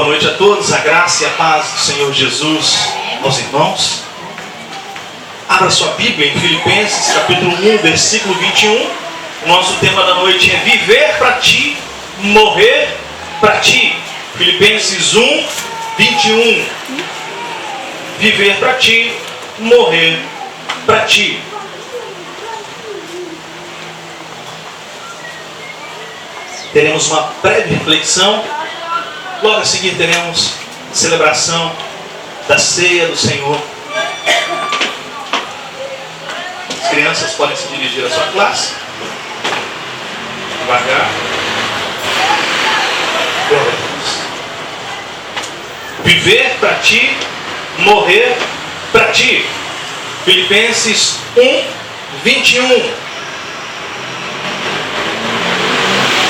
noite a todos, a graça e a paz do Senhor Jesus aos irmãos. Abra sua Bíblia em Filipenses capítulo 1, versículo 21. O nosso tema da noite é viver para ti, morrer para ti. Filipenses 1, 21. Viver para ti, morrer para ti. Teremos uma breve reflexão. Logo a seguir teremos a celebração da ceia do Senhor. As crianças podem se dirigir à sua classe. Devagar. Glória a Deus. Viver para ti, morrer para ti. Filipenses 1, 21.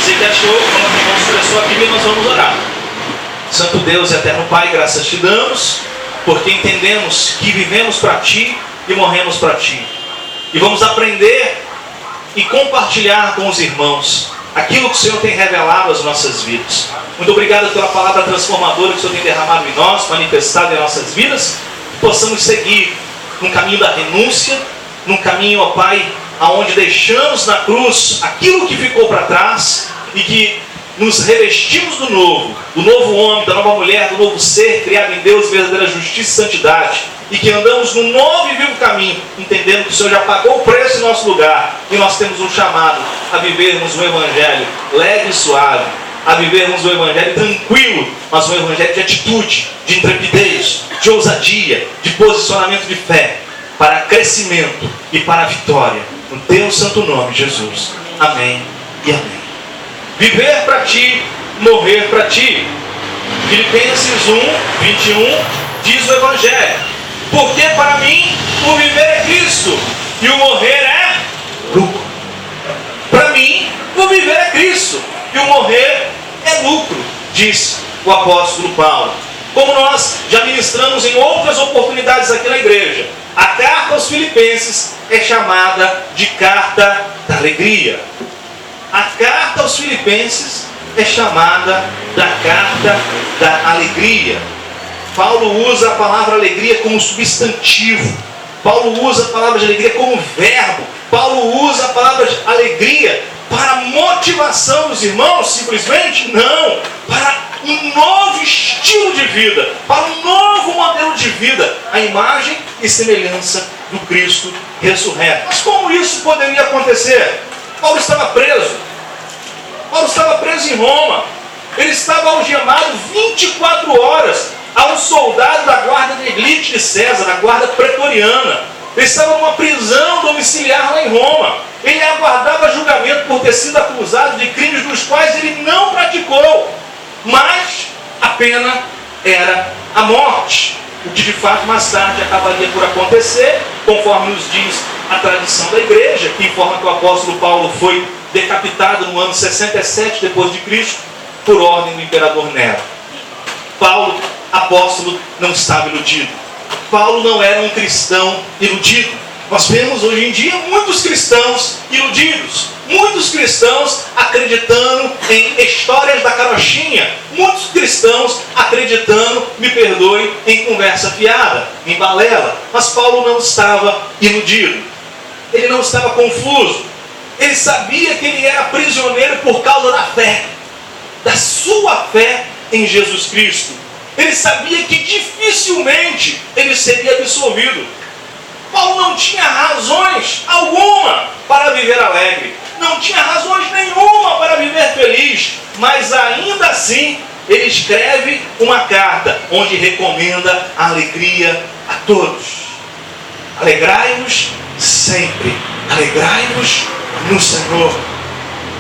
Se achou, coloque a mão sobre a sua Bíblia e nós vamos orar. Santo Deus e eterno Pai, graças te damos, porque entendemos que vivemos para ti e morremos para ti. E vamos aprender e compartilhar com os irmãos aquilo que o Senhor tem revelado às nossas vidas. Muito obrigado pela palavra transformadora que o Senhor tem derramado em nós, manifestado em nossas vidas. Que possamos seguir no caminho da renúncia, num caminho, ó Pai, aonde deixamos na cruz aquilo que ficou para trás e que nos revestimos do novo homem, da nova mulher, do novo ser criado em Deus, verdadeira justiça e santidade, e que andamos no novo e vivo caminho, entendendo que o Senhor já pagou o preço em nosso lugar, e nós temos um chamado a vivermos o Evangelho leve e suave, a vivermos o Evangelho tranquilo, mas um Evangelho de atitude, de intrepidez, de ousadia, de posicionamento de fé, para crescimento e para a vitória, no teu santo nome, Jesus. Amém e amém. Viver para ti, morrer para ti. Filipenses 1, 21 diz o Evangelho: porque para mim o viver é Cristo e o morrer é lucro. Para mim o viver é Cristo e o morrer é lucro, diz o apóstolo Paulo. Como nós já ministramos em outras oportunidades aqui na igreja, a carta aos Filipenses é chamada de carta da alegria. A carta aos Filipenses é chamada da carta da alegria. Paulo usa a palavra alegria como substantivo. Paulo usa a palavra de alegria como verbo. Paulo usa a palavra de alegria para motivação dos irmãos, simplesmente? Não. Para um novo estilo de vida, para um novo modelo de vida, a imagem e semelhança do Cristo ressurreto. Mas como isso poderia acontecer? Paulo estava preso. Paulo estava preso em Roma. Ele estava algemado 24 horas a um soldado da guarda de elite de César, da guarda pretoriana. Ele estava numa prisão domiciliar lá em Roma. Ele aguardava julgamento por ter sido acusado de crimes dos quais ele não praticou. Mas a pena era a morte. O que de fato mais tarde acabaria por acontecer, conforme nos diz a tradição da igreja, que informa que o apóstolo Paulo foi decapitado no ano 67 depois de Cristo, por ordem do imperador Nero. Paulo, apóstolo, não estava iludido. Paulo não era um cristão iludido. Nós vemos hoje em dia muitos cristãos iludidos, muitos cristãos acreditando em histórias da carochinha, muitos cristãos acreditando, me perdoe, em conversa fiada, em balela. Mas Paulo não estava iludido, ele não estava confuso, ele sabia que ele era prisioneiro por causa da fé, da sua fé em Jesus Cristo. Ele sabia que dificilmente ele seria absolvido. Paulo não tinha razões alguma para viver alegre, não tinha razões nenhuma para viver feliz, mas ainda assim ele escreve uma carta onde recomenda a alegria a todos. Alegrai-vos sempre, alegrai-vos no Senhor.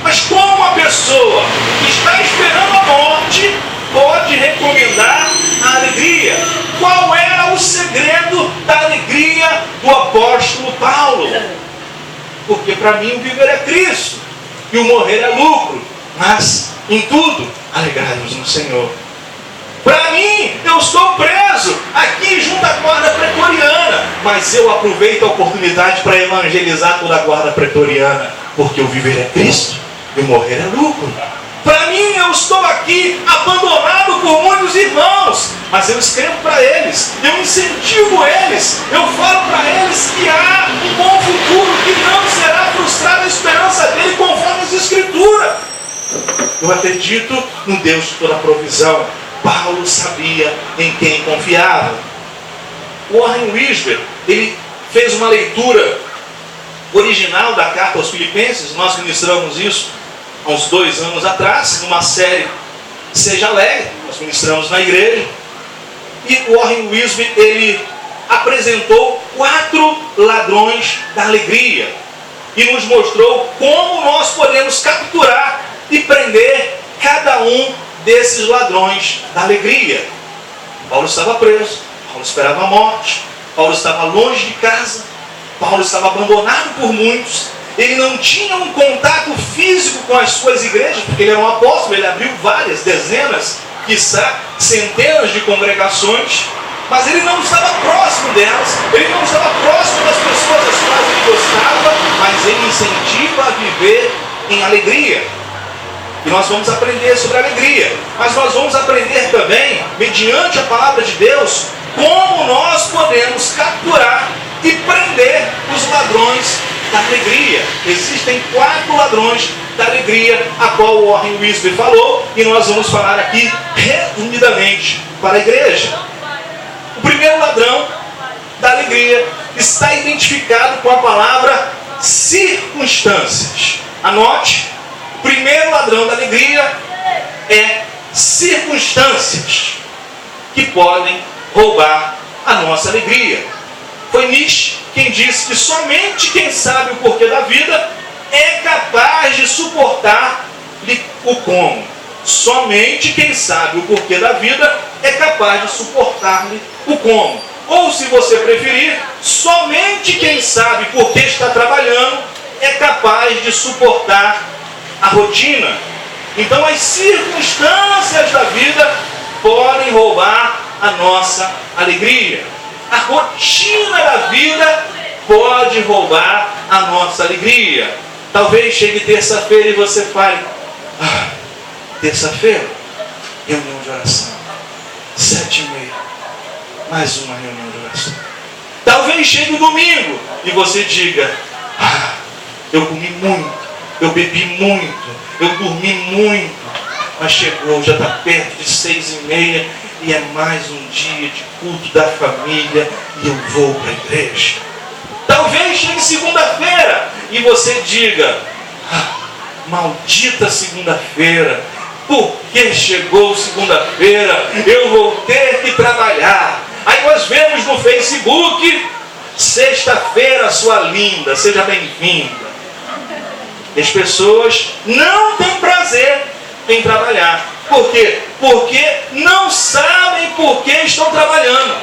Mas como uma pessoa que está esperando a morte pode recomendar a alegria? Qual era o segredo da alegria do apóstolo Paulo? Porque para mim o viver é Cristo e o morrer é lucro, mas em tudo alegrai-vos no Senhor. Para mim, eu estou preso aqui junto à guarda pretoriana, mas eu aproveito a oportunidade para evangelizar toda a guarda pretoriana, porque o viver é Cristo e o morrer é lucro. Para mim, eu estou aqui abandonado por muitos irmãos, mas eu escrevo para eles, eu incentivo eles, eu falo para eles que há um bom futuro, que não será frustrada a esperança dele conforme as Escrituras. Eu acredito no Deus de toda provisão. Paulo sabia em quem confiava. Warren Wiersbe, ele fez uma leitura original da carta aos Filipenses. Nós ministramos isso há uns 2 anos atrás, numa série Seja Alegre, nós ministramos na igreja. E Warren Wiersbe, ele apresentou 4 ladrões da alegria e nos mostrou como nós podemos capturar e prender cada um desses ladrões da alegria. Paulo estava preso, Paulo esperava a morte, Paulo estava longe de casa, Paulo estava abandonado por muitos, ele não tinha um contato físico com as suas igrejas, porque ele era um apóstolo, ele abriu várias, dezenas, quiçá centenas de congregações, mas ele não estava próximo delas, ele não estava próximo das pessoas das quais ele gostava, mas ele incentiva a viver em alegria. E nós vamos aprender sobre alegria, mas nós vamos aprender também, mediante a palavra de Deus, como nós podemos capturar e prender os ladrões da alegria. Existem 4 ladrões da alegria, a qual o Warren Wiersbe falou, e nós vamos falar aqui resumidamente para a igreja. O primeiro ladrão da alegria está identificado com a palavra circunstâncias. Anote, o primeiro ladrão da alegria é circunstâncias que podem roubar a nossa alegria. Foi Nietzsche quem disse que somente quem sabe o porquê da vida é capaz de suportar-lhe o como. Somente quem sabe o porquê da vida é capaz de suportar-lhe o como. Ou, se você preferir, somente quem sabe por que está trabalhando é capaz de suportar a rotina. Então, as circunstâncias da vida podem roubar a nossa alegria. A rotina da vida pode roubar a nossa alegria. Talvez chegue terça-feira e você fale: terça-feira, reunião de oração, 7h30, mais uma reunião de oração. Talvez chegue o domingo e você diga: eu comi muito, eu bebi muito, eu dormi muito, mas chegou, já está perto de 6h30 e é mais um dia de culto da família e eu vou para a igreja. Talvez chegue segunda-feira e você diga: maldita segunda-feira, por que chegou segunda-feira? Eu vou ter que trabalhar. Aí nós vemos no Facebook: sexta-feira, sua linda, seja bem-vinda. E as pessoas não têm prazer em trabalhar. Por quê? Porque não sabem por que estão trabalhando.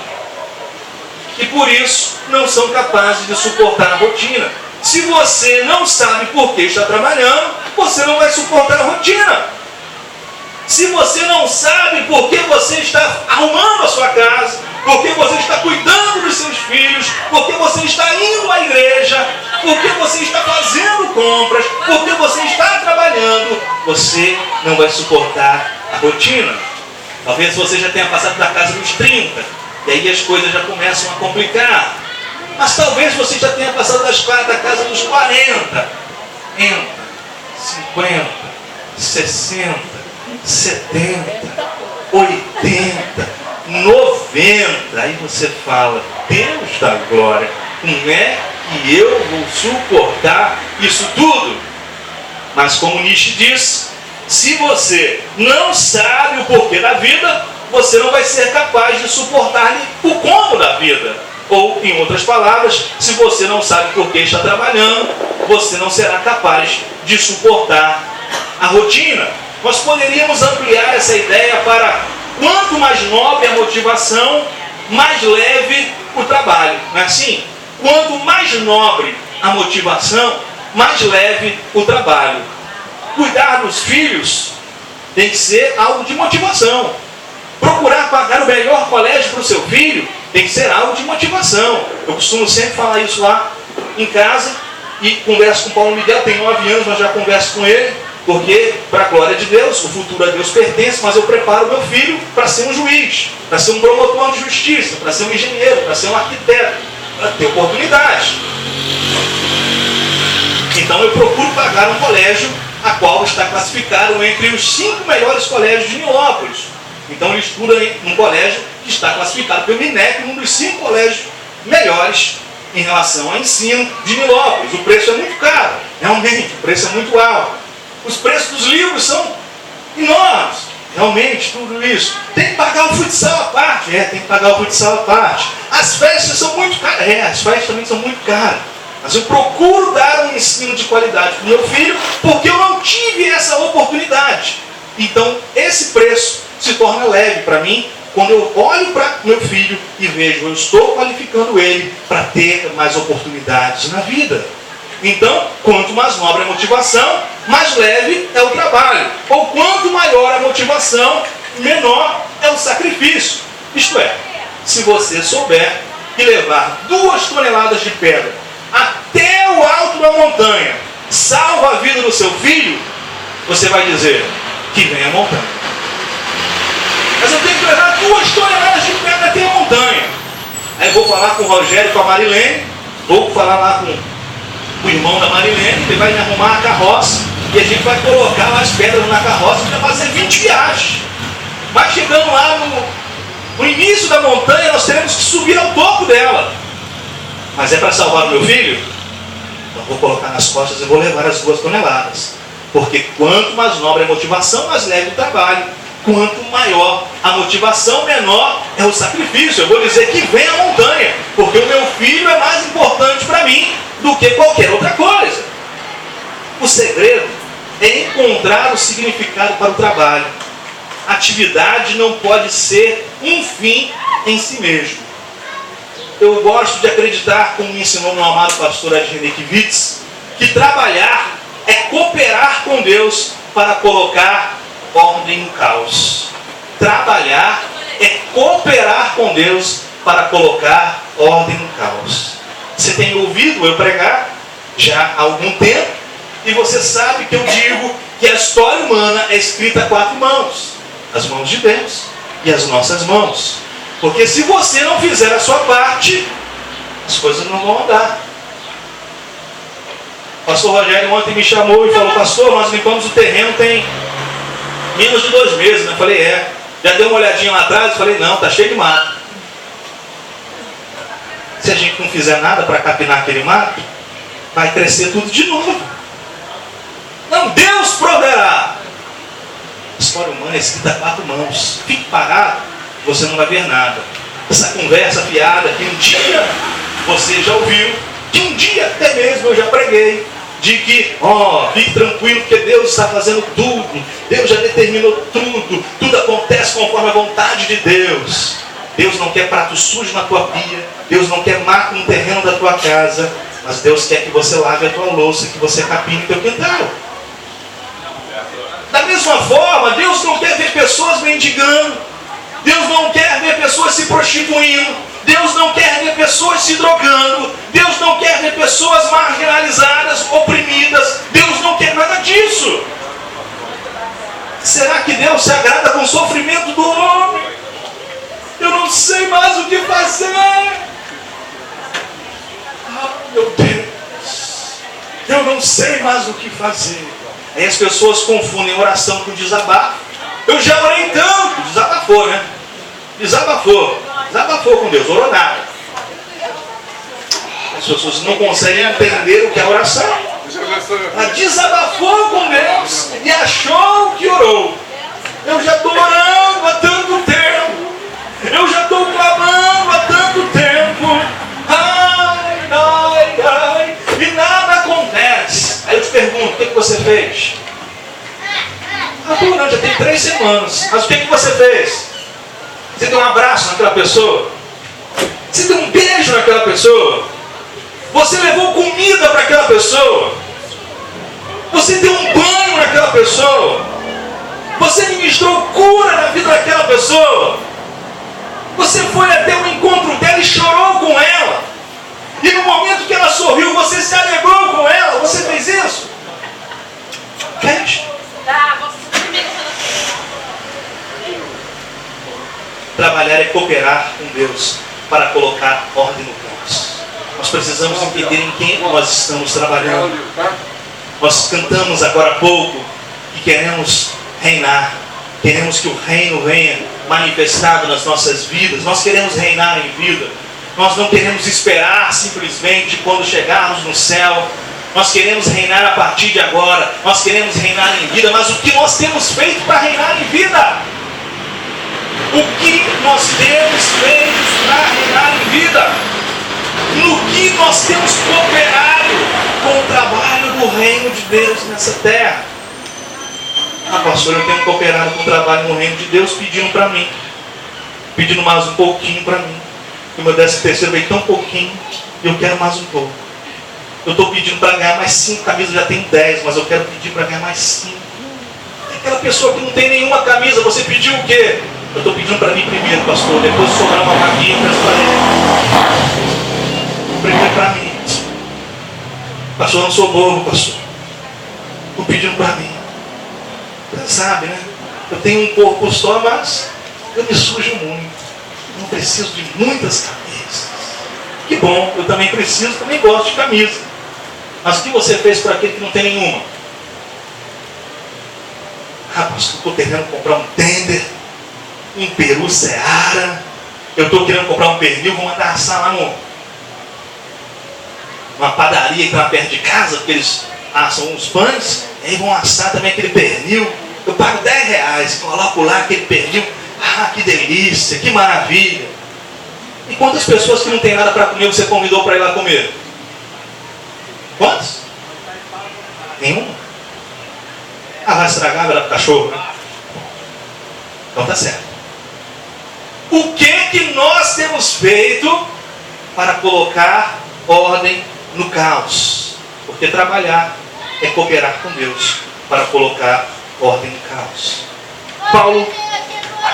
E por isso não são capazes de suportar a rotina. Se você não sabe por que está trabalhando, você não vai suportar a rotina. Se você não sabe por que você está arrumando a sua casa, por que você está cuidando dos seus filhos, por que você está indo à igreja, por que você está fazendo compras, por que você está trabalhando, você não vai suportar a rotina. Talvez você já tenha passado da casa dos 30, e aí as coisas já começam a complicar. Mas talvez você já tenha passado da casa dos 40, 50, 60, 70, 80, 90. Aí você fala: Deus da glória, como é que eu vou suportar isso tudo? Mas como Nietzsche diz, se você não sabe o porquê da vida, você não vai ser capaz de suportar o como da vida. Ou, em outras palavras, se você não sabe por que está trabalhando, você não será capaz de suportar a rotina. Nós poderíamos ampliar essa ideia para: quanto mais nobre a motivação, mais leve o trabalho. Não é assim? Quanto mais nobre a motivação, mais leve o trabalho. Cuidar dos filhos tem que ser algo de motivação. Procurar pagar o melhor colégio para o seu filho tem que ser algo de motivação. Eu costumo sempre falar isso lá em casa e converso com o Paulo Miguel, tem 9 anos, mas já converso com ele. Porque, para a glória de Deus, o futuro a Deus pertence, mas eu preparo meu filho para ser um juiz, para ser um promotor de justiça, para ser um engenheiro, para ser um arquiteto, para ter oportunidade. Então eu procuro pagar um colégio a qual está classificado entre os 5 melhores colégios de Nilópolis. Então ele estuda em um colégio que está classificado pelo INEP, um dos 5 colégios melhores em relação ao ensino de Nilópolis. O preço é muito caro, realmente, o preço é muito alto. Os preços dos livros são enormes, realmente, tudo isso. Tem que pagar o futsal à parte, tem que pagar o futsal à parte. As festas são muito caras, as festas também são muito caras. Mas eu procuro dar um ensino de qualidade para o meu filho, porque eu não tive essa oportunidade. Então, esse preço se torna leve para mim, quando eu olho para meu filho e vejo, eu estou qualificando ele para ter mais oportunidades na vida. Então, quanto mais nobre a motivação, mais leve é o trabalho. Ou quanto maior a motivação, menor é o sacrifício. Isto é, se você souber que levar 2 toneladas de pedra até o alto da montanha salva a vida do seu filho, você vai dizer que vem a montanha. Mas eu tenho que levar 2 toneladas de pedra até a montanha. Aí vou falar com o Rogério e com a Marilene, vou falar lá com o irmão da Marilene, ele vai me arrumar a carroça e a gente vai colocar lá as pedras na carroça para fazer 20 viagens. Mas chegando lá no início da montanha, nós teremos que subir ao topo dela. Mas é para salvar o meu filho? Então vou colocar nas costas e vou levar as 2 toneladas. Porque quanto mais nobre a motivação, mais leve o trabalho. Quanto maior a motivação, menor é o sacrifício. Eu vou dizer que vem a montanha, porque o meu filho é mais importante para mim do que qualquer outra coisa. O segredo é encontrar o significado para o trabalho. A atividade não pode ser um fim em si mesmo. Eu gosto de acreditar, como me ensinou meu amado pastor Adriano Witz, que trabalhar é cooperar com Deus para colocar ordem no caos. Trabalhar é cooperar com Deus para colocar ordem no caos. Você tem ouvido eu pregar já há algum tempo, e você sabe que eu digo que a história humana é escrita a 4 mãos: as mãos de Deus e as nossas mãos. Porque se você não fizer a sua parte, as coisas não vão andar. O pastor Rogério ontem me chamou e falou: pastor, nós limpamos o terreno tem menos de 2 meses, né? Eu falei, já deu uma olhadinha lá atrás? Eu falei, não, tá cheio de mato. Se a gente não fizer nada para capinar aquele mato, vai crescer tudo de novo. Não, Deus proverá. A história humana é escrita a 4 mãos. Fique parado, você não vai ver nada. Essa conversa fiada que um dia você já ouviu, que um dia até mesmo eu já preguei, de que, fique tranquilo, porque Deus está fazendo tudo, Deus já determinou tudo, tudo acontece conforme a vontade de Deus. Deus não quer prato sujo na tua pia, Deus não quer mato no terreno da tua casa, mas Deus quer que você lave a tua louça, que você capine o teu quintal. Da mesma forma, Deus não quer ver pessoas mendigando, Deus não quer ver pessoas se prostituindo, Deus não quer ver pessoas se drogando, Deus não quer ver pessoas marginalizadas, oprimidas, Deus não quer nada disso. Será que Deus se agrada com o sofrimento do homem? Eu não sei mais o que fazer. Meu Deus, eu não sei mais o que fazer. Aí as pessoas confundem oração com desabafo. Eu já orei tanto, desabafou, né? Desabafou com Deus, orou nada. As pessoas não conseguem entender o que é oração. Ela desabafou com Deus e achou que orou. Eu já estou orando há tanto tempo. Eu já estou clamando há tanto tempo. Ai, e nada acontece. Aí eu te pergunto, o que você fez? Não, já tem 3 semanas. Mas o que você fez? Você deu um abraço naquela pessoa? Você deu um beijo naquela pessoa? Você levou comida para aquela pessoa? Você deu um banho naquela pessoa? Você ministrou cura na vida daquela pessoa? Você foi até o encontro dela e chorou com ela? E no momento que ela sorriu, você se alegrou com ela? Você fez isso? Fez. Trabalhar é cooperar com Deus para colocar ordem no caos. Nós precisamos entender em quem nós estamos trabalhando. Nós cantamos agora há pouco que queremos reinar. Queremos que o reino venha manifestado nas nossas vidas. Nós queremos reinar em vida. Nós não queremos esperar simplesmente quando chegarmos no céu. Nós queremos reinar a partir de agora. Nós queremos reinar em vida. Mas o que nós temos feito para reinar em vida? O que nós temos feito para reinar em vida? No que nós temos cooperado com o trabalho do reino de Deus nessa terra? Ah, pastor, eu tenho cooperado com o trabalho no reino de Deus, pedindo para mim. Pedindo mais um pouquinho para mim. O meu 13º veio tão pouquinho e eu quero mais um pouco. Eu estou pedindo para ganhar mais 5 camisas, já tenho 10, mas eu quero pedir para ganhar mais 5. Aquela pessoa que não tem nenhuma camisa, você pediu o quê? Eu estou pedindo para mim primeiro, pastor, depois sobrar uma vaguinha, eu peço para ele. Primeiro para mim. Pastor, eu não sou novo, pastor. Estou pedindo para mim. Você sabe, né? Eu tenho um corpo só, mas eu me sujo muito. Não preciso de muitas camisas. Que bom, eu também preciso, também gosto de camisa. Mas o que você fez para aquele que não tem nenhuma? Ah, pastor, estou querendo comprar um tender, um peru Seara. Eu estou querendo comprar um pernil, vou mandar assar lá numa padaria que está perto de casa, porque eles assam uns pães, e aí vão assar também aquele pernil. Eu pago R$10, coloco lá aquele pernil. Ah, que delícia, que maravilha. E quantas pessoas que não tem nada para comer você convidou para ir lá comer? Quantas? Nenhuma? Ah, vai estragar, vai dar pro cachorro, né? Então tá certo. O que nós temos feito para colocar ordem no caos? Porque trabalhar é cooperar com Deus para colocar ordem no caos. Paulo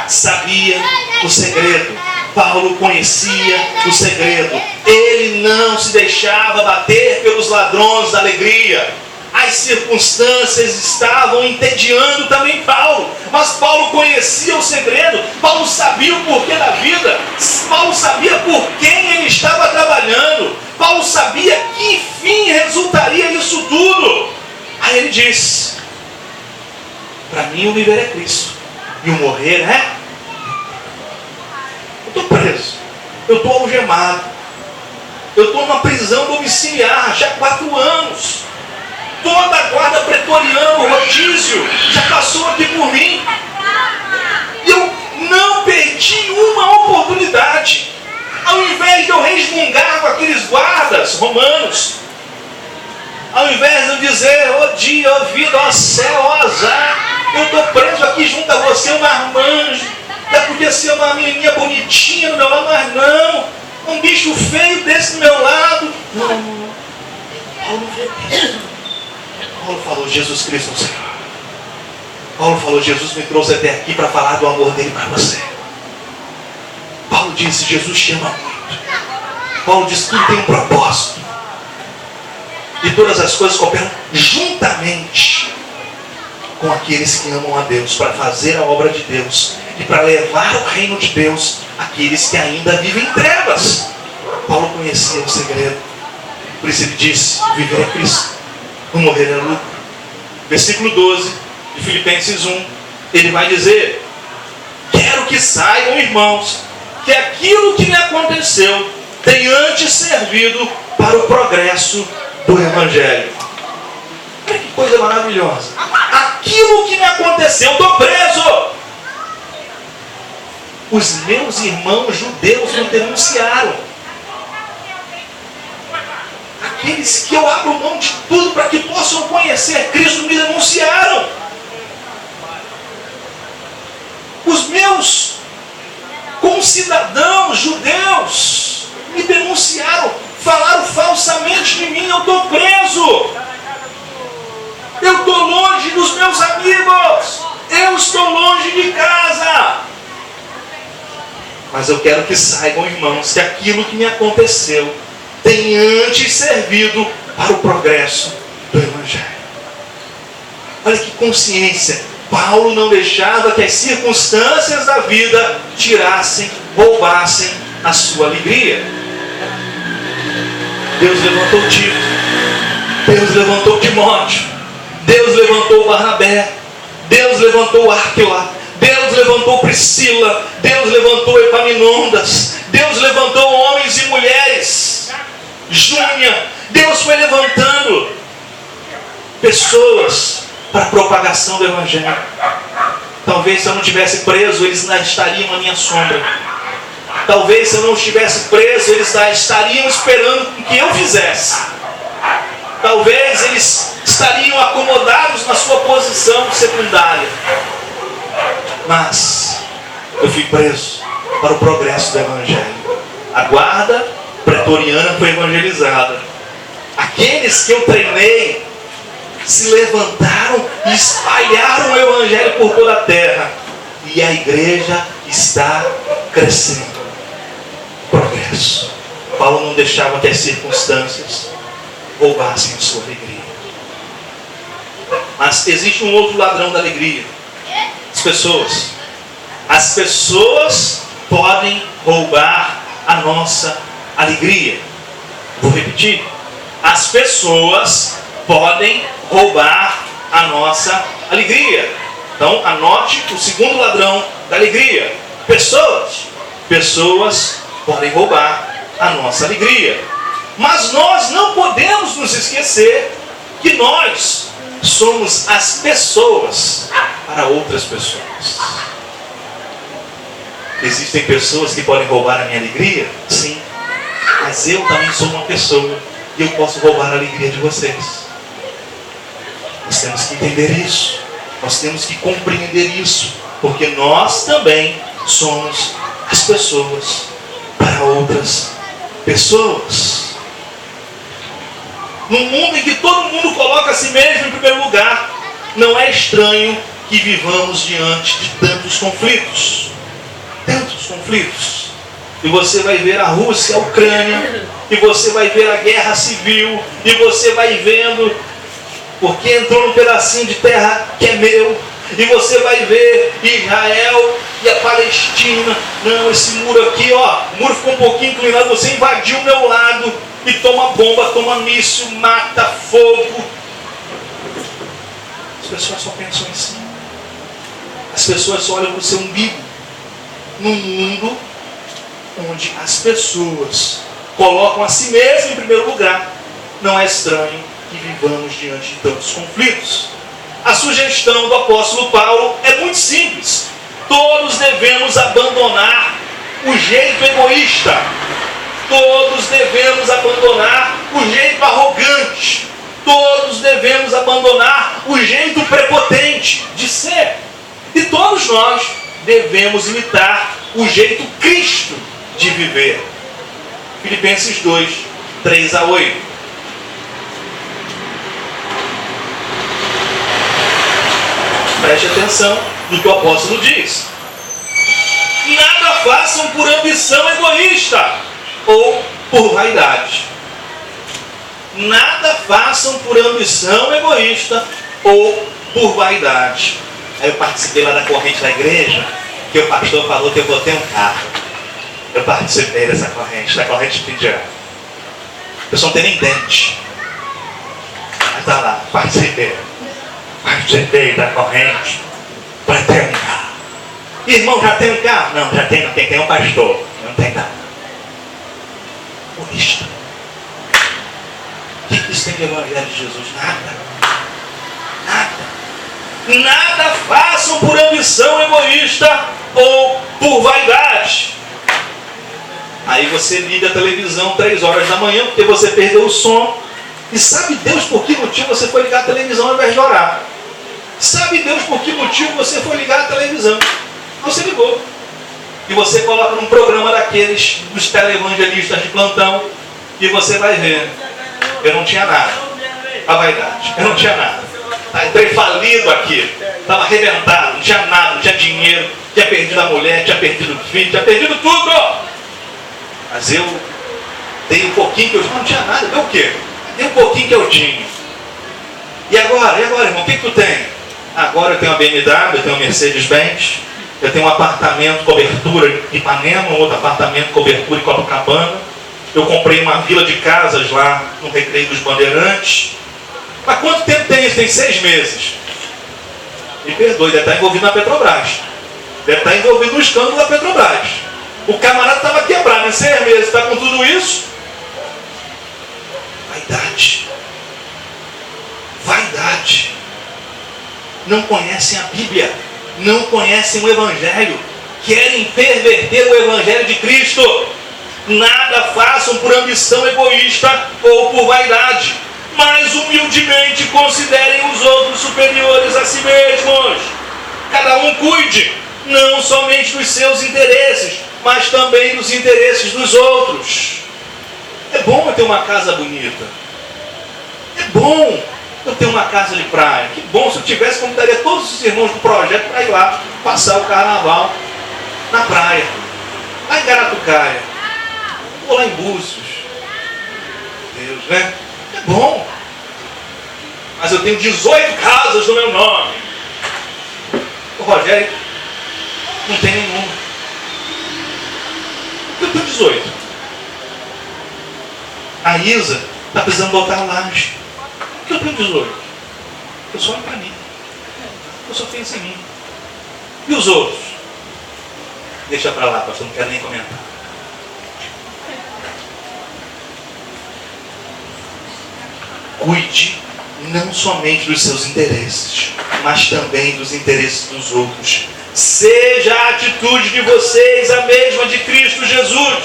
sabia o segredo. Paulo conhecia o segredo. Ele não se deixava bater pelos ladrões da alegria. As circunstâncias estavam entediando também Paulo. Mas Paulo conhecia o segredo. Paulo sabia o porquê da vida. Paulo sabia por quem ele estava trabalhando. Paulo sabia que fim resultaria isso tudo. Aí ele diz: para mim o viver é Cristo e o morrer é... Eu estou preso, eu estou algemado, eu estou numa prisão domiciliar já há 4 anos. Toda a guarda pretoriana, o rodízio, já passou aqui por mim. E eu não perdi uma oportunidade. Ao invés de eu resmungar com aqueles guardas romanos, ao invés de eu dizer: ó dia, ó vida, ó céu, ó azar, eu estou preso aqui junto a você, um marmanjo. Podia ser uma menininha bonitinha do meu lado, mas não. Um bicho feio desse do meu lado. Não. Paulo não fez isso. Paulo falou: Jesus Cristo é o Senhor. Paulo falou: Jesus me trouxe até aqui para falar do amor dele para você. Paulo disse: Jesus te ama muito. Paulo disse: tudo tem um propósito. E todas as coisas cooperam juntamente com aqueles que amam a Deus, para fazer a obra de Deus e para levar o reino de Deus àqueles que ainda vivem em trevas. Paulo conhecia o segredo. Por isso ele disse: viver é Cristo, o morrer é lucro. Versículo 12 de Filipenses 1, ele vai dizer: quero que saibam, irmãos, que aquilo que me aconteceu tem antes servido para o progresso do Evangelho. Olha que coisa maravilhosa. Aquilo que me aconteceu, eu estou preso. Os meus irmãos judeus me denunciaram. Aqueles que eu abro mão de tudo para que possam conhecer Cristo me denunciaram. Os meus concidadãos judeus me denunciaram, falaram falsamente de mim. Eu estou preso. Eu estou longe dos meus amigos. Eu estou longe de casa. Mas eu quero que saibam, irmãos, que aquilo que me aconteceu tem antes servido para o progresso do Evangelho. Olha que consciência. Paulo não deixava que as circunstâncias da vida tirassem, roubassem a sua alegria. Deus levantou Tito, Deus levantou Timóteo, Deus levantou Barnabé, Deus levantou Áquila, Deus levantou Priscila, Deus levantou Epaminondas, Deus levantou homens e mulheres, Júnia. Deus foi levantando pessoas para a propagação do Evangelho. Talvez se eu não tivesse preso, eles ainda estariam à minha sombra. Talvez se eu não estivesse preso, eles estariam esperando que eu fizesse. Talvez eles estariam acomodados na sua posição secundária. Mas eu fui preso para o progresso do Evangelho. A guarda pretoriana foi evangelizada. Aqueles que eu treinei se levantaram e espalharam o Evangelho por toda a terra. E a igreja está crescendo. Progresso. Paulo não deixava que as circunstâncias roubassem a sua alegria. Mas existe um outro ladrão da alegria. As pessoas. As pessoas podem roubar a nossa alegria. Vou repetir. As pessoas podem roubar a nossa alegria. Então anote o segundo ladrão da alegria. Pessoas. Pessoas podem roubar a nossa alegria. Mas nós não podemos nos esquecer que nós somos as pessoas para outras pessoas. Existem pessoas que podem roubar a minha alegria? Sim. Mas eu também sou uma pessoa e eu posso roubar a alegria de vocês. Nós temos que entender isso. Nós temos que compreender isso. Porque nós também somos as pessoas para outras pessoas. Num mundo em que todo mundo coloca a si mesmo em primeiro lugar, não é estranho que vivamos diante de tantos conflitos. Tantos conflitos. E você vai ver a Rússia, a Ucrânia, e você vai ver a guerra civil, e você vai vendo, porque entrou num pedacinho de terra que é meu, e você vai ver Israel e a Palestina. Não, esse muro aqui, ó, o muro ficou um pouquinho inclinado, você invadiu o meu lado, e toma bomba, toma míssil, mata, fogo. As pessoas só pensam em si. As pessoas só olham para o seu umbigo. Num mundo onde as pessoas colocam a si mesmas em primeiro lugar, não é estranho que vivamos diante de tantos conflitos. A sugestão do apóstolo Paulo é muito simples. Todos devemos abandonar o jeito egoísta. Todos devemos abandonar o jeito arrogante. Todos devemos abandonar o jeito prepotente de ser. E todos nós devemos imitar o jeito Cristo de viver. Filipenses 2, 3-8. Preste atenção no que o apóstolo diz. Nada façam por ambição egoísta ou por vaidade. Nada façam por ambição egoísta ou por vaidade. Aí eu participei lá da corrente da igreja, que o pastor falou que eu vou ter um carro. Eu participei dessa corrente, da corrente de fim de ano. Eu só não tenho nem dente. Mas tá lá, participei da corrente para ter um carro. Irmão, já tem um carro? Não, já tem, não tem um pastor. Não tem nada. Egoísta. O que isso tem que ver com o evangelho de Jesus? Nada. Nada. Nada façam por ambição egoísta ou por vaidade. Aí você liga a televisão 3 horas da manhã porque você perdeu o sono. E sabe Deus por que motivo você foi ligar a televisão ao invés de orar? Sabe Deus por que motivo você foi ligar a televisão? Você ligou. E você coloca num programa daqueles, dos televangelistas de plantão, e você vai ver. Eu não tinha nada. A vaidade. Eu não tinha nada. Entrei falido aqui. Estava arrebentado. Não tinha nada. Não tinha dinheiro. Tinha perdido a mulher. Tinha perdido o filho. Tinha perdido tudo. Mas eu dei um pouquinho que eu não tinha nada. Deu o quê? Dei um pouquinho que eu tinha. E agora, irmão? O que tu tem? Agora eu tenho uma BMW, eu tenho uma Mercedes-Benz, eu tenho um apartamento cobertura em Ipanema, um outro apartamento cobertura em Copacabana. Eu comprei uma vila de casas lá no Recreio dos Bandeirantes. Mas quanto tempo tem isso? Tem 6 meses. Me perdoe, deve estar envolvido na Petrobras. Deve estar envolvido no escândalo da Petrobras. O camarada estava quebrado em 6 meses. Está com tudo isso? Vaidade. Vaidade. Não conhecem a Bíblia. Não conhecem o Evangelho. Querem perverter o Evangelho de Cristo. Nada façam por ambição egoísta ou por vaidade, mas humildemente considerem os outros superiores a si mesmos. Cada um cuide, não somente dos seus interesses, mas também dos interesses dos outros. É bom eu ter uma casa bonita. É bom eu ter uma casa de praia. Que bom, se eu tivesse, convidaria todos os irmãos do projeto para ir lá passar o carnaval na praia. Lá em Garatucaia. Ou lá em Búzios. Deus, né? É bom. Mas eu tenho 18 casas no meu nome. O Rogério não tem nenhuma. Eu tenho 18. A Isa está precisando botar a laje. Por que eu tenho 18? Eu só olho para mim. Eu só penso em mim. E os outros? Deixa para lá, pastor, não quero nem comentar. Cuide não somente dos seus interesses, mas também dos interesses dos outros. Seja a atitude de vocês a mesma de Cristo Jesus.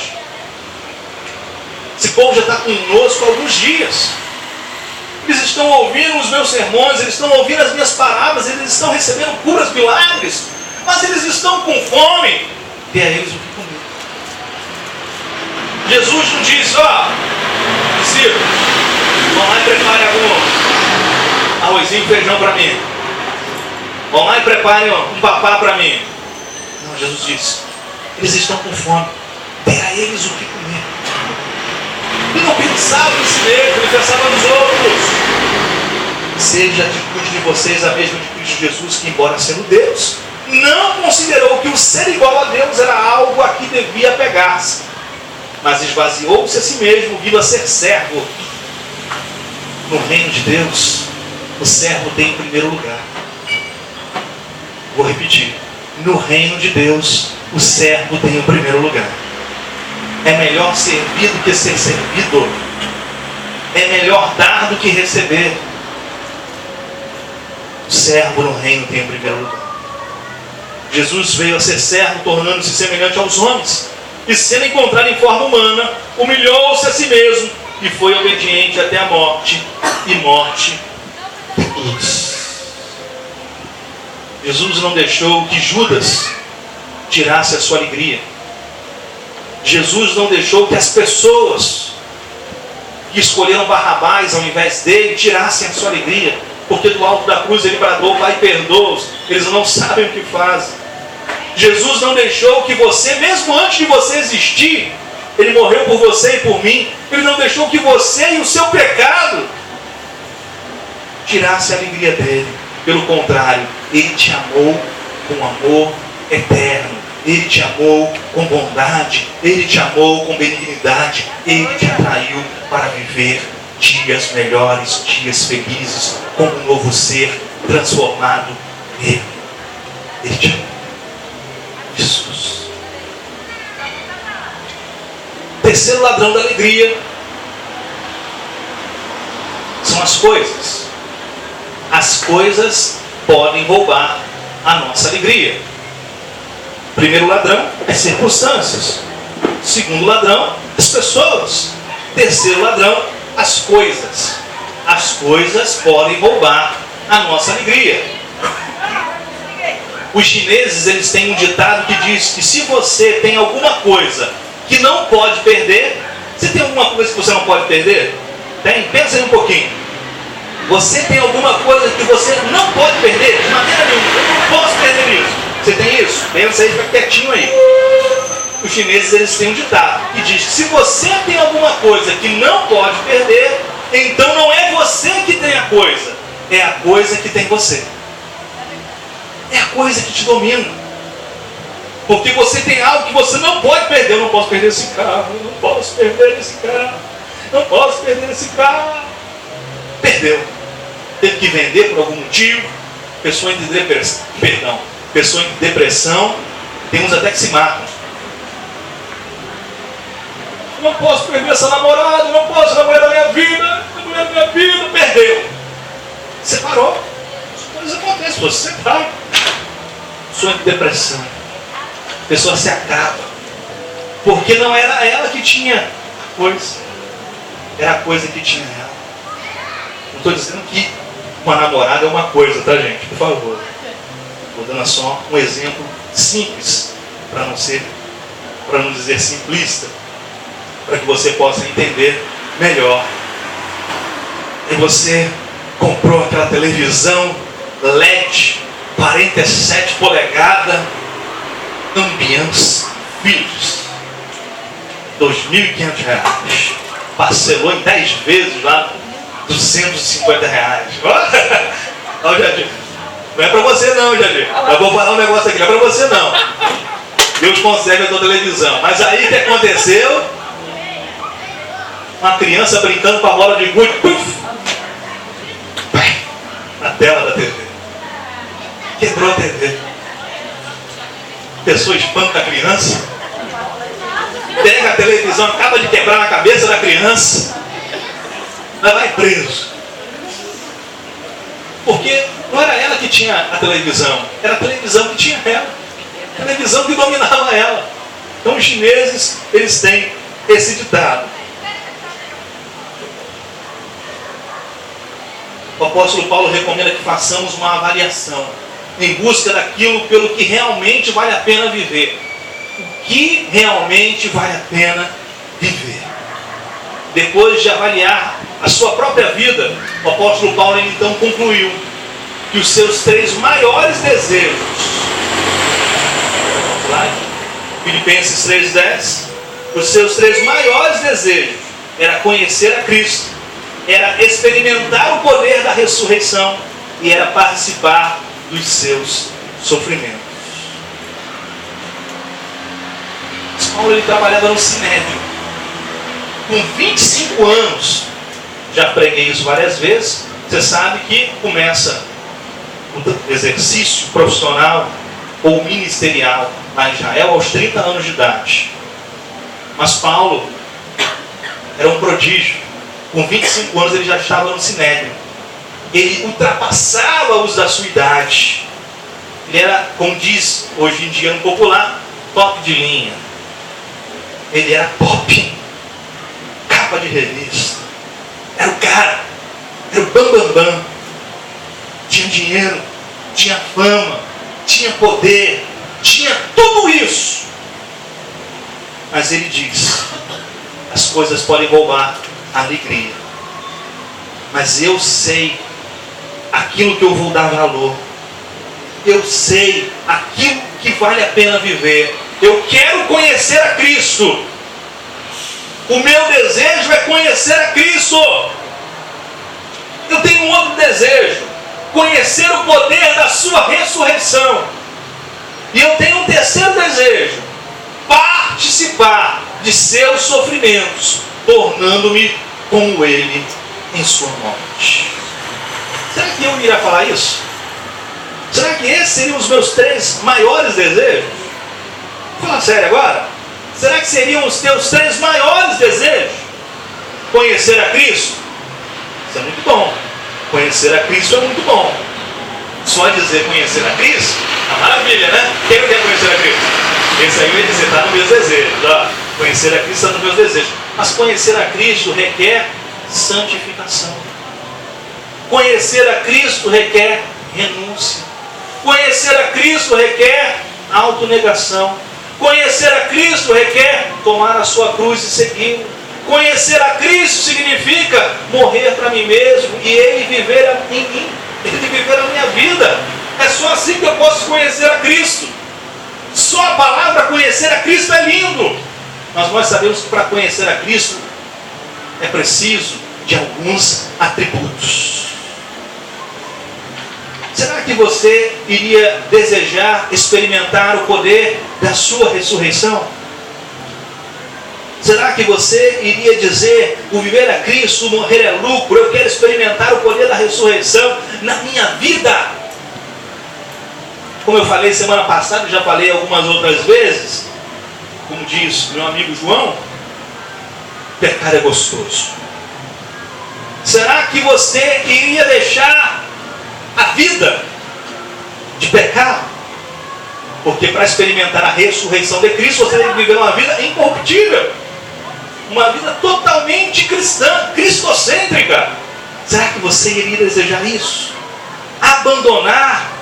Esse povo já está conosco há alguns dias. Eles estão ouvindo os meus sermões, eles estão ouvindo as minhas palavras, eles estão recebendo curas, milagres, mas eles estão com fome. Dê a eles o que comer. Jesus não disse, discípulos, vão lá e preparem algum arrozinho e feijão para mim. Vão lá e preparem um papá para mim. Não, Jesus disse, eles estão com fome. Dê a eles o que comer. Ele não pensava em si mesmo, ele pensava nos outros. Seja a atitude de vocês a mesma de Cristo Jesus, que embora sendo Deus, não considerou que o ser igual a Deus era algo a que devia apegar-se, mas esvaziou-se a si mesmo, vindo a ser servo. No reino de Deus, o servo tem em primeiro lugar. Vou repetir. No reino de Deus, o servo tem o primeiro lugar. É melhor servir do que ser servido. É melhor dar do que receber. O servo no reino tem o primeiro lugar. Jesus veio a ser servo, tornando-se semelhante aos homens. E sendo encontrado em forma humana, humilhou-se a si mesmo e foi obediente até a morte, e morte de cruz. Jesus não deixou que Judas tirasse a sua alegria. Jesus não deixou que as pessoas que escolheram Barrabás ao invés dele tirassem a sua alegria, porque do alto da cruz ele bradou, Pai, perdoa-os, eles não sabem o que fazem. Jesus não deixou que você, mesmo antes de você existir, ele morreu por você e por mim. Ele não deixou que você e o seu pecado tirasse a alegria dele. Pelo contrário, ele te amou com amor eterno. Ele te amou com bondade. Ele te amou com benignidade. Ele te atraiu para viver dias melhores, dias felizes, como um novo ser transformado nele. Ele te amou. Jesus. Terceiro ladrão da alegria são as coisas. As coisas podem roubar a nossa alegria. Primeiro ladrão, as circunstâncias. Segundo ladrão, as pessoas. Terceiro ladrão, as coisas. As coisas podem roubar a nossa alegria. Os chineses, eles têm um ditado que diz que se você tem alguma coisa que não pode perder, você tem alguma coisa que você não pode perder? Tem? Pensa aí um pouquinho. Você tem alguma coisa que você não pode perder? De maneira nenhuma. Eu não posso perder isso. Você tem isso? Pensa aí, fica quietinho aí. Os chineses, eles têm um ditado que diz que se você tem alguma coisa que não pode perder, então não é você que tem a coisa, é a coisa que tem você. coisa que te domina. Porque você tem algo que você não pode perder. Eu não posso perder esse carro, eu não posso perder esse carro, não posso perder esse carro. Perdeu. Teve que vender por algum motivo. Pessoa em depressão, tem uns até que se matam. Não posso perder essa namorada, não posso namorar a minha vida, perdeu. Separou. As coisas acontecem, você separa. Pessoa em depressão. A pessoa se acaba. Porque não era ela que tinha a coisa. Era a coisa que tinha ela. Não estou dizendo que uma namorada é uma coisa, tá, gente? Por favor. Estou dando só um exemplo simples, para não dizer simplista, para que você possa entender melhor. E você comprou aquela televisão LED 47 polegadas, Ambiance Philips, R$2.500. Parcelou em 10 vezes lá, R$250. Olha o Jadir. Não é para você não, Jadir. Eu vou falar um negócio aqui, não é para você não. Deus conserve a tua televisão. Mas aí o que aconteceu? Uma criança brincando com a bola de gude, na tela da TV. Quebrou a TV. A pessoa espanta a criança, pega a televisão, acaba de quebrar na cabeça da criança, ela vai preso. Porque não era ela que tinha a televisão, era a televisão que tinha ela, a televisão que dominava ela. Então os chineses, eles têm esse ditado. O apóstolo Paulo recomenda que façamos uma avaliação em busca daquilo pelo que realmente vale a pena viver. O que realmente vale a pena viver. Depois de avaliar a sua própria vida, o apóstolo Paulo então concluiu que os seus 3 maiores desejos, lá, Filipenses 3:10, os seus 3 maiores desejos era conhecer a Cristo, era experimentar o poder da ressurreição e era participar dos seus sofrimentos. Paulo ele trabalhava no Sinédrio. Com 25 anos, já preguei isso várias vezes, você sabe que começa o exercício profissional ou ministerial lá em Israel aos 30 anos de idade. Mas Paulo era um prodígio. Com 25 anos ele já estava no Sinédrio. Ele ultrapassava os da sua idade. Ele era, como diz hoje em dia no popular, top de linha. Ele era pop, capa de revista. Era o cara, era o bambambam. Tinha dinheiro, tinha fama, tinha poder, tinha tudo isso. Mas ele diz: as coisas podem roubar a alegria, mas eu sei aquilo que eu vou dar valor. Eu sei aquilo que vale a pena viver. Eu quero conhecer a Cristo. O meu desejo é conhecer a Cristo. Eu tenho um outro desejo: conhecer o poder da sua ressurreição. E eu tenho um terceiro desejo: participar de seus sofrimentos, tornando-me como Ele em sua morte. Será que eu iria falar isso? Será que esses seriam os meus 3 maiores desejos? Vou falar sério agora. Será que seriam os teus 3 maiores desejos? Conhecer a Cristo? Isso é muito bom. Conhecer a Cristo é muito bom. Só dizer conhecer a Cristo, é maravilha, né? Quem não quer conhecer a Cristo? Esse aí eu ia dizer, está nos meus desejos. Ó, conhecer a Cristo está nos meus desejos. Mas conhecer a Cristo requer santificação. Conhecer a Cristo requer renúncia. Conhecer a Cristo requer autonegação. Conhecer a Cristo requer tomar a sua cruz e segui-lo. Conhecer a Cristo significa morrer para mim mesmo e Ele viver em mim, Ele viver a minha vida. É só assim que eu posso conhecer a Cristo. Só a palavra conhecer a Cristo é lindo. Mas nós sabemos que para conhecer a Cristo é preciso de alguns atributos. Será que você iria desejar experimentar o poder da sua ressurreição? Será que você iria dizer, o viver a Cristo, o morrer é lucro, eu quero experimentar o poder da ressurreição na minha vida? Como eu falei semana passada, já falei algumas outras vezes, como diz meu amigo João, pecar é gostoso. Será que você iria deixar a vida de pecado? Porque para experimentar a ressurreição de Cristo, você tem que viver uma vida incorruptível, uma vida totalmente cristã, cristocêntrica. Será que você iria desejar isso? Abandonar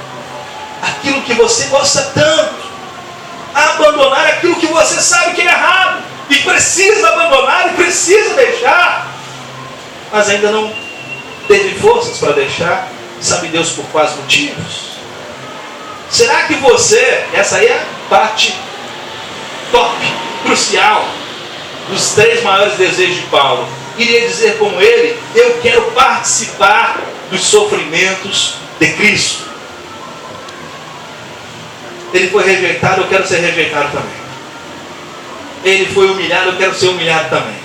aquilo que você gosta tanto, abandonar aquilo que você sabe que é errado e precisa abandonar e precisa deixar, mas ainda não teve forças para deixar? Sabe Deus por quais motivos? Será que você, essa aí é a parte top, crucial, dos 3 maiores desejos de Paulo, iria dizer como ele, eu quero participar dos sofrimentos de Cristo? Ele foi rejeitado, eu quero ser rejeitado também. Ele foi humilhado, eu quero ser humilhado também.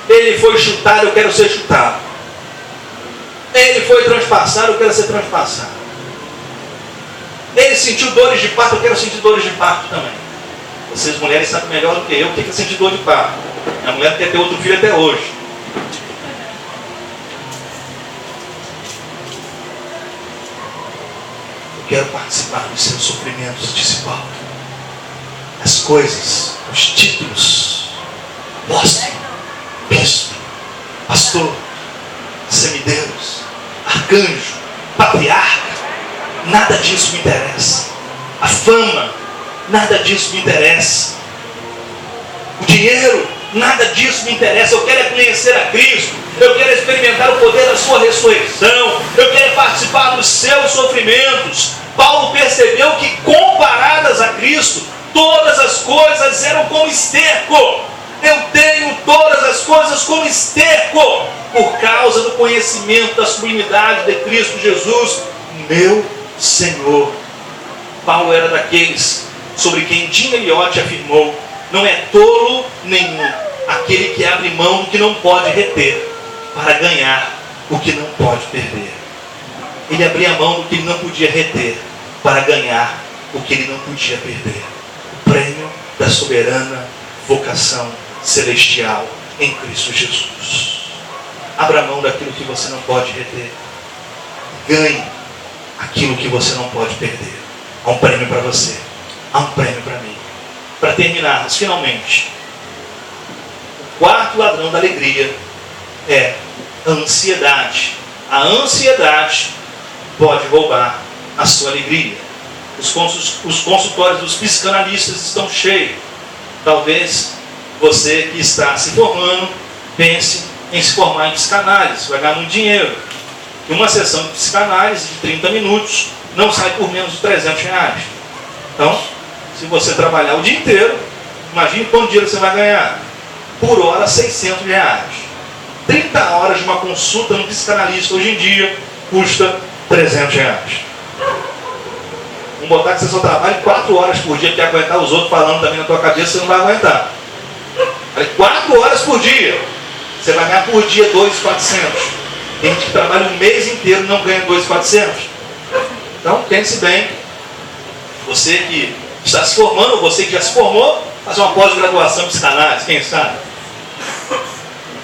Ele foi chutado, eu quero ser chutado. Ele foi transpassado, eu quero ser transpassado. Ele sentiu dores de parto, eu quero sentir dores de parto também. Vocês mulheres sabem melhor do que eu o que é sentir dor de parto. A mulher quer ter outro filho até hoje. Eu quero participar dos seus sofrimentos, disse Paulo. As coisas, os títulos, apóstolo, bispo, pastor, semideus, arcanjo, patriarca, nada disso me interessa. A fama, nada disso me interessa. O dinheiro, nada disso me interessa. Eu quero conhecer a Cristo. Eu quero experimentar o poder da sua ressurreição. Eu quero participar dos seus sofrimentos. Paulo percebeu que, comparadas a Cristo, todas as coisas eram como esterco. Eu tenho todas as coisas como esterco, por causa do conhecimento da sublimidade de Cristo Jesus, meu Senhor. Paulo era daqueles sobre quem Jim Elliot afirmou: não é tolo nenhum aquele que abre mão do que não pode reter para ganhar o que não pode perder. Ele abria mão do que ele não podia reter para ganhar o que ele não podia perder. O prêmio da soberana vocação celestial em Cristo Jesus. Abra mão daquilo que você não pode reter. Ganhe aquilo que você não pode perder. Há um prêmio para você. Há um prêmio para mim. Para terminarmos, finalmente, o 4º ladrão da alegria é a ansiedade. A ansiedade pode roubar a sua alegria. Os consultórios dos psicanalistas estão cheios. Talvez você que está se formando pense em se formar em psicanálise, vai ganhar muito dinheiro. E uma sessão de psicanálise de 30 minutos não sai por menos de R$300. Então, se você trabalhar o dia inteiro, imagine quanto dinheiro você vai ganhar. Por hora, R$600. 30 horas de uma consulta no psicanalista hoje em dia custa R$300. Vamos botar que você só trabalhe 4 horas por dia, porque aguentar os outros falando também na tua cabeça, você não vai aguentar. 4 horas por dia, você vai ganhar por dia 2.400. Tem gente que trabalha um mês inteiro e não ganha 2.400. Então, pense bem. Você que está se formando, ou você que já se formou, fazer uma pós-graduação em psicanálise, quem sabe?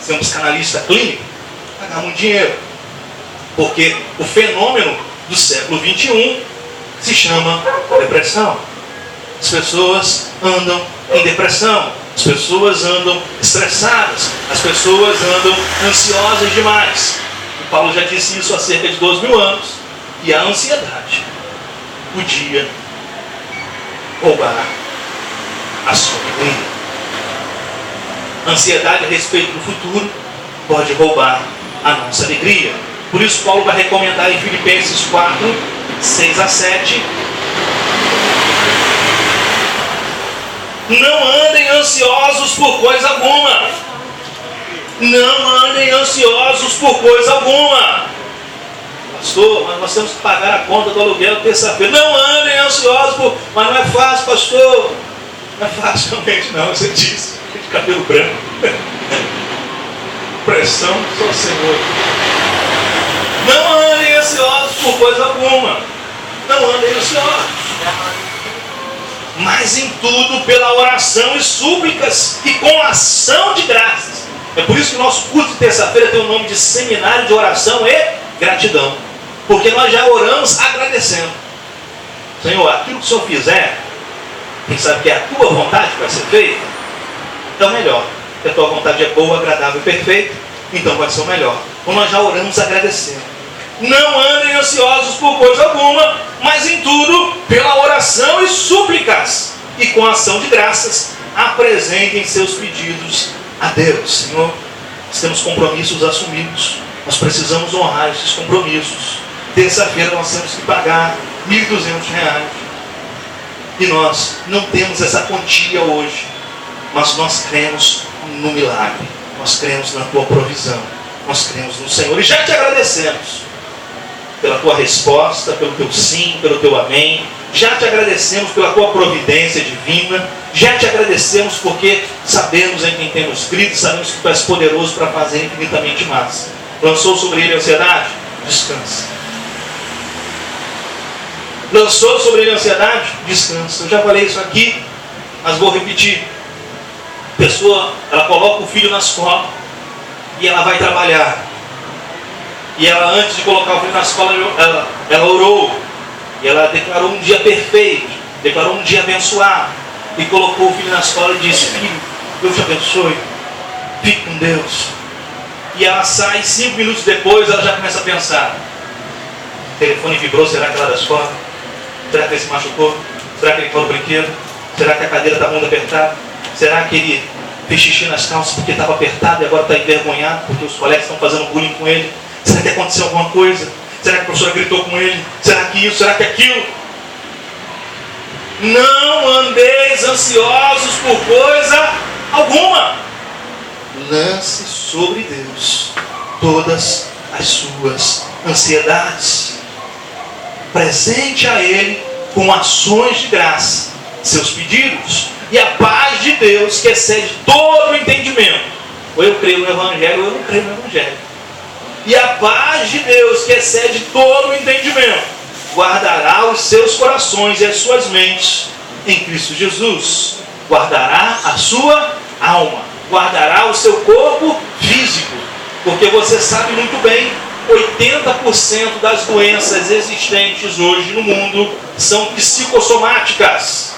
Ser um psicanalista clínico, pagar muito dinheiro. Porque o fenômeno do século XXI se chama depressão. As pessoas andam em depressão. As pessoas andam estressadas. As pessoas andam ansiosas demais. O Paulo já disse isso há cerca de 12.000 anos. E a ansiedade podia roubar a sua alegria. Ansiedade a respeito do futuro pode roubar a nossa alegria. Por isso Paulo vai recomendar em Filipenses 4, 6 a 7: não andem ansiosos por coisa alguma. Não andem ansiosos por coisa alguma. Pastor, mas nós temos que pagar a conta do aluguel terça-feira. Não andem ansiosos, mas não é fácil, pastor. Não é fácil realmente não, você disse. De cabelo branco. Pressão só o Senhor. Não andem ansiosos por coisa alguma. Não andem ansiosos. Mas em tudo pela oração e súplicas e com ação de graças. É por isso que o nosso curso de terça-feira tem o nome de Seminário de Oração e Gratidão. Porque nós já oramos agradecendo. Senhor, aquilo que o Senhor fizer, quem sabe que é a tua vontade que vai ser feita, é o melhor. Porque a tua vontade é boa, agradável e perfeita, então vai ser o melhor. Então nós já oramos agradecendo. Não andem ansiosos por coisa alguma, mas em tudo, pela oração e súplicas, e com ação de graças, apresentem seus pedidos a Deus. Senhor, nós temos compromissos assumidos, nós precisamos honrar esses compromissos. Terça-feira nós temos que pagar R$1.200. E nós não temos essa quantia hoje, mas nós cremos no milagre, nós cremos na tua provisão, nós cremos no Senhor e já te agradecemos pela tua resposta, pelo teu sim, pelo teu amém. Já te agradecemos pela tua providência divina. Já te agradecemos porque sabemos em quem temos crido, sabemos que tu és poderoso para fazer infinitamente mais. Lançou sobre ele a ansiedade? Descansa. Lançou sobre ele a ansiedade? Descansa. Eu já falei isso aqui, mas vou repetir. A pessoa, ela coloca o filho na escola e ela vai trabalhar. E ela, antes de colocar o filho na escola, ela orou. E ela declarou um dia perfeito, declarou um dia abençoado. E colocou o filho na escola e disse: filho, Deus te abençoe, fique com Deus. E ela sai, 5 minutos depois, ela já começa a pensar: o telefone vibrou, será que ela é da escola? Será que ele se machucou? Será que ele caiu no brinquedo? Será que a cadeira está muito apertada? Será que ele fez xixi nas calças porque estava apertado e agora está envergonhado porque os colegas estão fazendo bullying com ele? Será que aconteceu alguma coisa? Será que a professora gritou com ele? Será que isso? Será que aquilo? Não andeis ansiosos por coisa alguma. Lance sobre Deus todas as suas ansiedades. Presente a Ele com ações de graça seus pedidos. E a paz de Deus, que excede todo o entendimento. Ou eu creio no Evangelho, ou eu não creio no Evangelho. E a paz de Deus, que excede todo o entendimento, guardará os seus corações e as suas mentes em Cristo Jesus. Guardará a sua alma, guardará o seu corpo físico. Porque você sabe muito bem, 80% das doenças existentes hoje no mundo são psicossomáticas.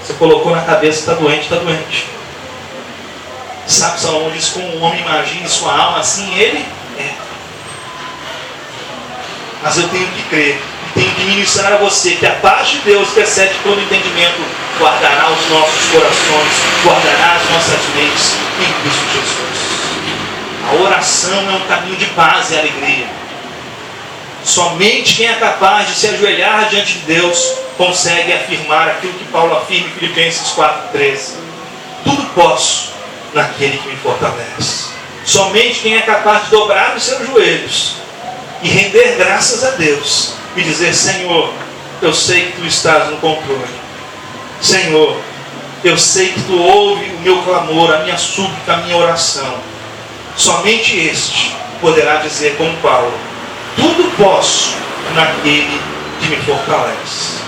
Você colocou na cabeça, está doente, está doente. Sabe, Salomão diz: como um homem imagina sua alma, assim ele é. Mas eu tenho que crer, tenho que ministrar a você que a paz de Deus, que excede todo entendimento, guardará os nossos corações, guardará as nossas mentes em Cristo Jesus. A oração é um caminho de paz e alegria. Somente quem é capaz de se ajoelhar diante de Deus consegue afirmar aquilo que Paulo afirma em Filipenses 4,13. Tudo posso naquele que me fortalece. Somente quem é capaz de dobrar os seus joelhos e render graças a Deus e dizer: Senhor, eu sei que tu estás no controle. Senhor, eu sei que tu ouve o meu clamor, a minha súplica, a minha oração. Somente este poderá dizer como Paulo: tudo posso naquele que me fortalece.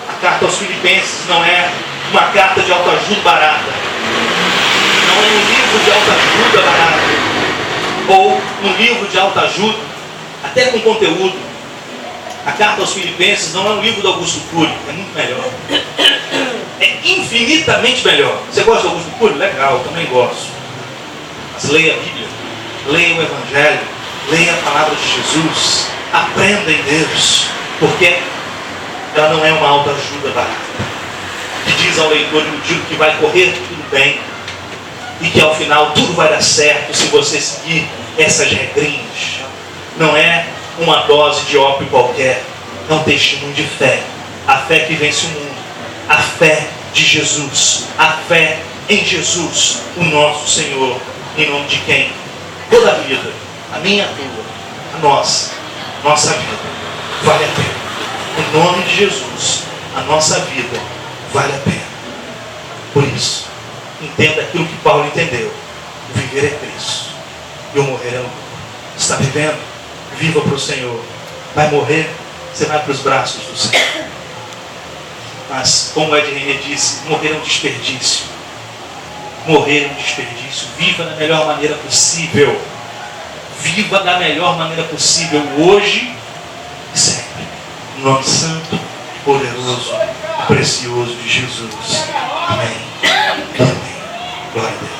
A carta aos Filipenses não é uma carta de autoajuda barata. Não é um livro de autoajuda barata. Ou um livro de autoajuda, até com conteúdo. A carta aos Filipenses não é um livro do Augusto Cury. É muito melhor. É infinitamente melhor. Você gosta do Augusto Cury? Legal, eu também gosto. Mas leia a Bíblia. Leia o Evangelho. Leia a palavra de Jesus. Aprenda em Deus. Porque ela não é uma autoajuda barata. Que diz ao leitor iludido que vai correr tudo bem. E que ao final tudo vai dar certo se você seguir essas regrinhas. Não é uma dose de ópio qualquer. É um testemunho de fé. A fé que vence o mundo. A fé de Jesus. A fé em Jesus, o nosso Senhor. Em nome de quem? toda a vida, a minha, a tua, a nossa vida, vale a pena. Em nome de Jesus, a nossa vida vale a pena. Por isso, entenda aquilo que Paulo entendeu. O viver é Cristo e o morrer é lucro. Está vivendo? Viva para o Senhor. Vai morrer? Você vai para os braços do Senhor. Mas, como Ed René disse, morrer é um desperdício. Morrer é um desperdício. Viva da melhor maneira possível. Viva da melhor maneira possível, hoje e sempre. No nome santo, poderoso e precioso de Jesus. Amém. Amém. Glória a Deus.